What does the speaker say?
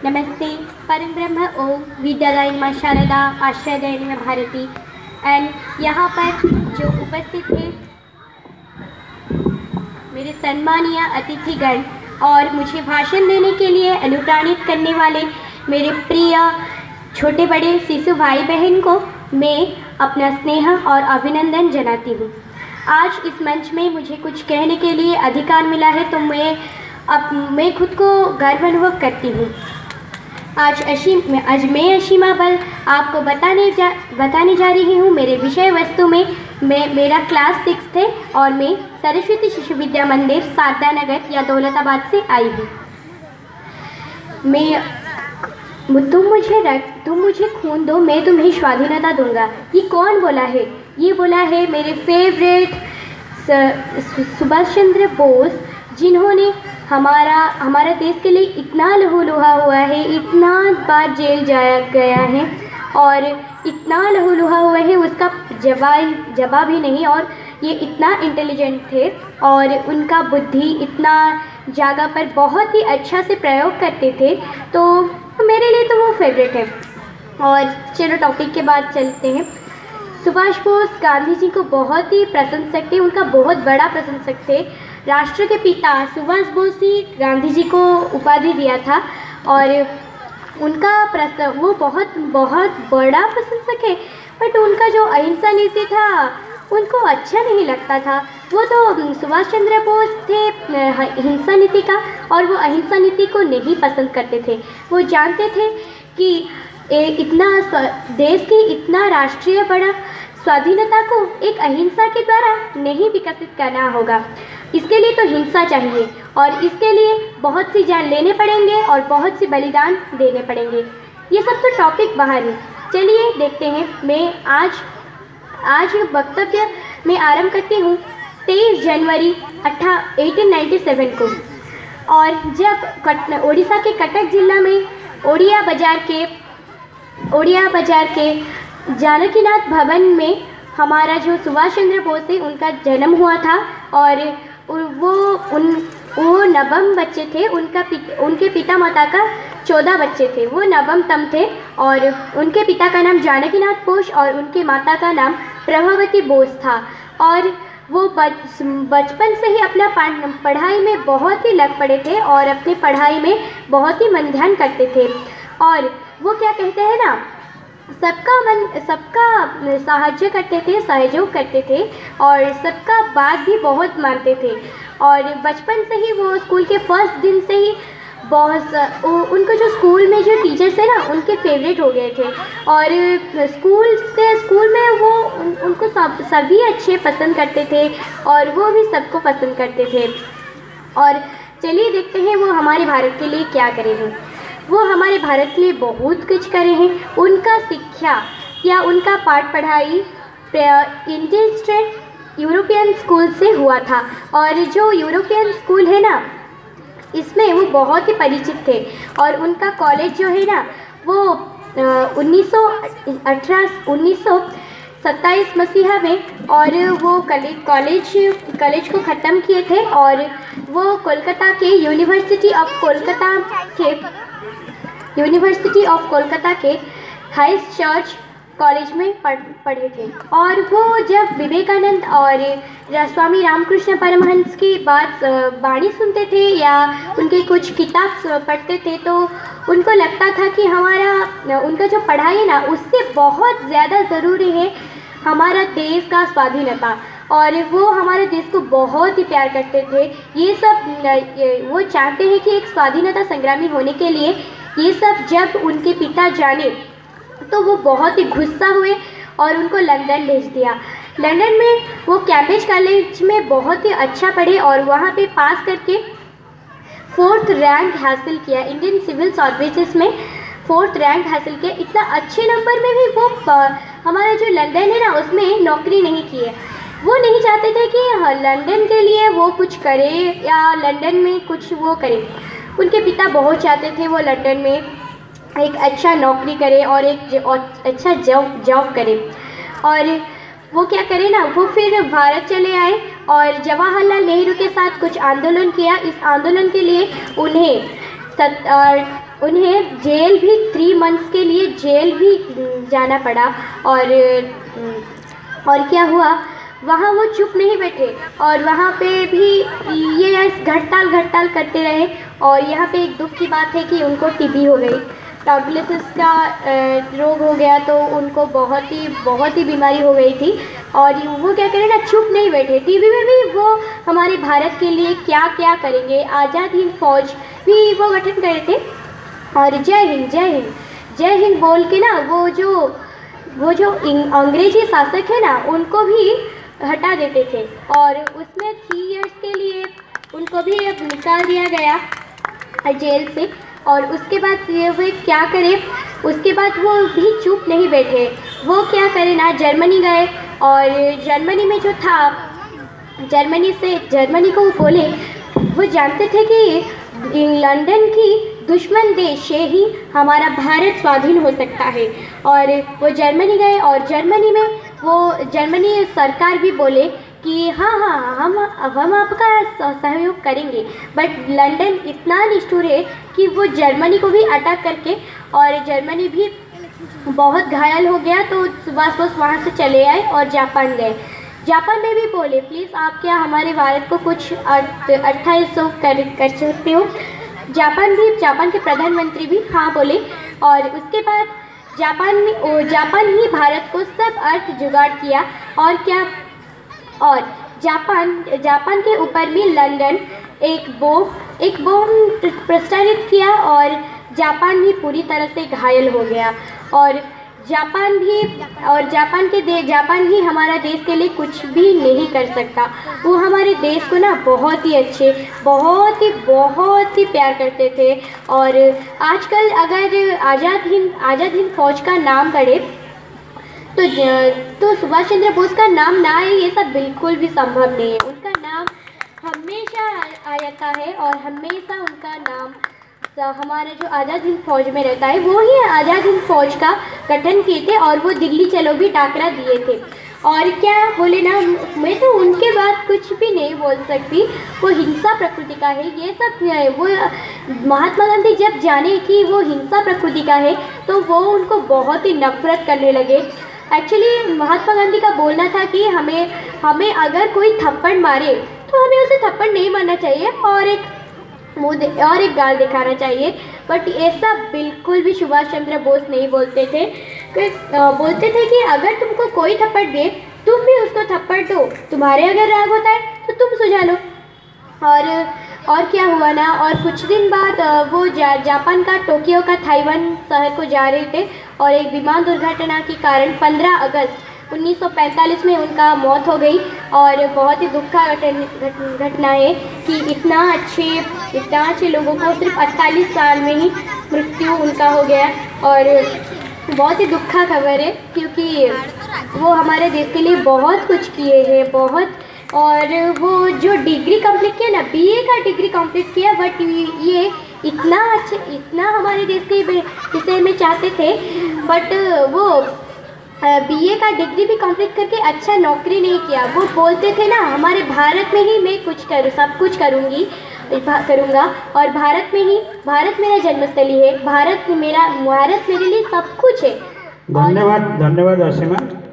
नमस्ते। परम ब्रह्म ओम विद्यालय माँ शारदा आश्रय में भारती एंड यहाँ पर जो उपस्थित है मेरे सम्मानीय अतिथिगण और मुझे भाषण देने के लिए अनुप्राणित करने वाले मेरे प्रिय छोटे बड़े शिशु भाई बहन को मैं अपना स्नेह और अभिनंदन जनाती हूँ। आज इस मंच में मुझे कुछ कहने के लिए अधिकार मिला है तो मैं खुद को गर्व अनुभव करती हूँ। आज मैं अशीमा बल आपको बताने जा रही हूँ। मेरे विषय वस्तु में मेरा क्लास 6 है और मैं सरस्वती शिशु विद्या मंदिर शारदा नगर या दौलताबाद से आई हूँ। तुम मुझे खून दो, मैं तुम्हें स्वाधीनता दूंगा। ये कौन बोला है? ये बोला है मेरे फेवरेट सुभाष चंद्र बोस, जिन्होंने हमारा देश के लिए इतना लहूलुहा हुआ है, इतना बार जेल जाया गया है और इतना लहूलुहा हुआ है, उसका जवाब ही नहीं। और ये इतना इंटेलिजेंट थे और उनका बुद्धि इतना जगह पर बहुत ही अच्छा से प्रयोग करते थे, तो मेरे लिए तो वो फेवरेट है। और चलो टॉपिक के बाद चलते हैं। सुभाष बोस गांधी जी को बहुत ही प्रशंसक थे, उनका बहुत बड़ा प्रशंसक थे। राष्ट्र के पिता सुभाष बोस ही गांधी जी को उपाधि दिया था और उनका वो बहुत बड़ा प्रशंसक है। बट उनका जो अहिंसा नीति था उनको अच्छा नहीं लगता था। वो तो सुभाष चंद्र बोस थे हिंसा नीति का और वो अहिंसा नीति को नहीं पसंद करते थे। वो जानते थे कि इतना देश की इतना राष्ट्रीय बड़ा स्वाधीनता को एक अहिंसा के द्वारा नहीं विकसित करना होगा। इसके लिए तो हिंसा चाहिए और इसके लिए बहुत सी जान लेने पड़ेंगे और बहुत सी बलिदान देने पड़ेंगे। ये सब तो टॉपिक बाहर है। चलिए देखते हैं। मैं आज वक्तव्य में आरंभ करती हूँ 23 जनवरी 1897 को। और जब उड़ीसा के कटक जिला में ओडिया बाजार के जानकीनाथ भवन में हमारा जो सुभाष चंद्र बोस है उनका जन्म हुआ था। और वो नवम बच्चे थे। उनके पिता माता का 14 बच्चे थे। वो नवमतम थे और उनके पिता का नाम जानकीनाथ बोस और उनके माता का नाम प्रभावती बोस था। और वो बचपन से ही अपना पढ़ाई में बहुत ही लग पड़े थे और अपनी पढ़ाई में बहुत ही मन ध्यान करते थे। और वो क्या कहते हैं ना, सबका सहायता करते थे, सहयोग करते थे और सबका बात भी बहुत मानते थे। और बचपन से ही वो स्कूल के फर्स्ट दिन से ही उनको जो स्कूल में जो टीचर्स है ना उनके फेवरेट हो गए थे। और स्कूल में वो उनको सभी अच्छे पसंद करते थे और वो भी सबको पसंद करते थे। और चलिए देखते हैं वो हमारे भारत के लिए क्या करे हैं। वो हमारे भारत के लिए बहुत कुछ करे हैं। उनका शिक्षा या उनका पाठ पढ़ाई इंडियन स्टेट यूरोपियन स्कूल से हुआ था। और जो यूरोपियन स्कूल है ना इसमें वो बहुत ही परिचित थे। और उनका कॉलेज जो है ना वो 1927 मसीहा में और वो कॉलेज को ख़त्म किए थे। और वो कोलकाता के यूनिवर्सिटी ऑफ कोलकाता के हाइस्ट चर्च कॉलेज में पढ़े थे। और वो जब विवेकानंद और स्वामी रामकृष्ण परमहंस की वाणी सुनते थे या उनके कुछ किताब पढ़ते थे तो उनको लगता था कि उनका जो पढ़ाई है ना उससे बहुत ज़्यादा ज़रूरी है हमारा देश का स्वाधीनता। और वो हमारे देश को बहुत ही प्यार करते थे। वो चाहते हैं कि एक स्वाधीनता संग्रामी होने के लिए ये सब जब उनके पिता जाने तो वो बहुत ही गुस्सा हुए और उनको लंदन भेज दिया। लंदन में वो कैम्ब्रिज कॉलेज में बहुत ही अच्छा पढ़े और वहाँ पे पास करके 4th रैंक हासिल किया। इंडियन सिविल सर्विसेज में 4th रैंक हासिल किया। इतना अच्छे नंबर में भी वो हमारा जो लंदन है ना उसमें नौकरी नहीं की है। वो नहीं चाहते थे कि लंदन के लिए वो कुछ करे या लंदन में कुछ वो करे। उनके पिता बहुत चाहते थे वो लंदन में एक अच्छा नौकरी करे और एक अच्छा जॉब करे। और वो क्या करे ना, वो फिर भारत चले आए और जवाहरलाल नेहरू के साथ कुछ आंदोलन किया। इस आंदोलन के लिए उन्हें उन्हें जेल भी 3 मंथ्स के लिए जेल भी जाना पड़ा। और क्या हुआ, वहाँ वो चुप नहीं बैठे और वहाँ पे भी ये घड़ताल करते रहे। और यहाँ पे एक दुख की बात है कि उनको टीबी हो गई, ट्यूबरकुलोसिस का रोग हो गया, तो उनको बहुत ही बीमारी हो गई थी। और वो क्या करें ना, चुप नहीं बैठे। टीवी में भी वो हमारे भारत के लिए क्या क्या करेंगे, आज़ाद हिंद फौज भी वो गठन करे थे। और जय हिंद जय हिंद जय हिंद बोल के ना वो जो अंग्रेजी शासक है ना, उनको भी हटा देते थे। और उसमें 3 इयर्स के लिए उनको भी निकाल दिया गया जेल से। और उसके बाद ये वे क्या करे, उसके बाद वो भी चुप नहीं बैठे, वो क्या करे ना, जर्मनी गए। और जर्मनी में जो था, जर्मनी को वो बोले, वो जानते थे कि लंदन की दुश्मन देश से ही हमारा भारत स्वाधीन हो सकता है। और वो जर्मनी गए और जर्मनी में वो जर्मनी सरकार भी बोले कि हाँ हम आपका सहयोग करेंगे। बट लंदन इतना निष्ठुर है कि वो जर्मनी को भी अटैक करके, और जर्मनी भी बहुत घायल हो गया, तो सुबह वहाँ से चले आए और जापान गए। जापान में भी बोले, प्लीज़ आप क्या हमारे भारत को कुछ 2800 कर सकते हो। जापान के प्रधानमंत्री भी हाँ बोले। और उसके बाद जापान ही भारत को सब अर्थ जुगाड़ किया। और क्या, और जापान के ऊपर भी लंदन एक बम प्रस्तावित किया और जापान भी पूरी तरह से घायल हो गया। और जापान ही हमारा देश के लिए कुछ भी नहीं कर सकता। वो हमारे देश को ना बहुत ही प्यार करते थे। और आजकल अगर आज़ाद हिंद फौज का नाम पड़े तो सुभाष चंद्र बोस का नाम ना आए, ये सब बिल्कुल भी संभव नहीं है। उनका नाम हमेशा आ जाता है और हमेशा उनका नाम हमारा जो आज़ाद हिंद फौज में रहता है, वो ही आज़ाद हिंद फौज का गठन किए थे। और वो दिल्ली चलो भी टाकरा दिए थे। और क्या बोले ना, मैं तो उनके बाद कुछ भी नहीं बोल सकती। वो हिंसा प्रकृति का है, ये सब वो महात्मा गांधी जब जाने कि वो हिंसा प्रकृति का है, तो वो उनको बहुत ही नफरत करने लगे। एक्चुअली महात्मा गांधी का बोलना था कि हमें अगर कोई थप्पड़ मारे तो हमें उसे थप्पड़ नहीं मारना चाहिए और एक गाल दिखाना चाहिए। बट ऐसा बिल्कुल भी सुभाष चंद्र बोस नहीं बोलते थे। बोलते थे कि अगर तुमको कोई थप्पड़ दे, तुम भी उसको थप्पड़ दो, तुम्हारे अगर राग होता है तो तुम सुझा लो। और क्या हुआ ना, और कुछ दिन बाद वो जापान का टोक्यो का ताइवान शहर को जा रहे थे और एक विमान दुर्घटना के कारण 15 अगस्त 1945 में उनका मौत हो गई। और बहुत ही दुखद घटना है कि इतना अच्छे लोगों को सिर्फ 48 साल में ही मृत्यु उनका हो गया। और बहुत ही दुखद खबर है, क्योंकि वो हमारे देश के लिए बहुत कुछ किए हैं, और वो जो डिग्री कंप्लीट किया ना, बीए का डिग्री कंप्लीट किया, बट ये इतना हमारे देश के विषय में चाहते थे, बट वो बीए का डिग्री भी कंप्लीट करके अच्छा नौकरी नहीं किया। वो बोलते थे ना, हमारे भारत में ही मैं सब कुछ करूँगा, और भारत मेरा जन्मस्थली है, भारत मेरे लिए सब कुछ है। धन्यवाद असीमा।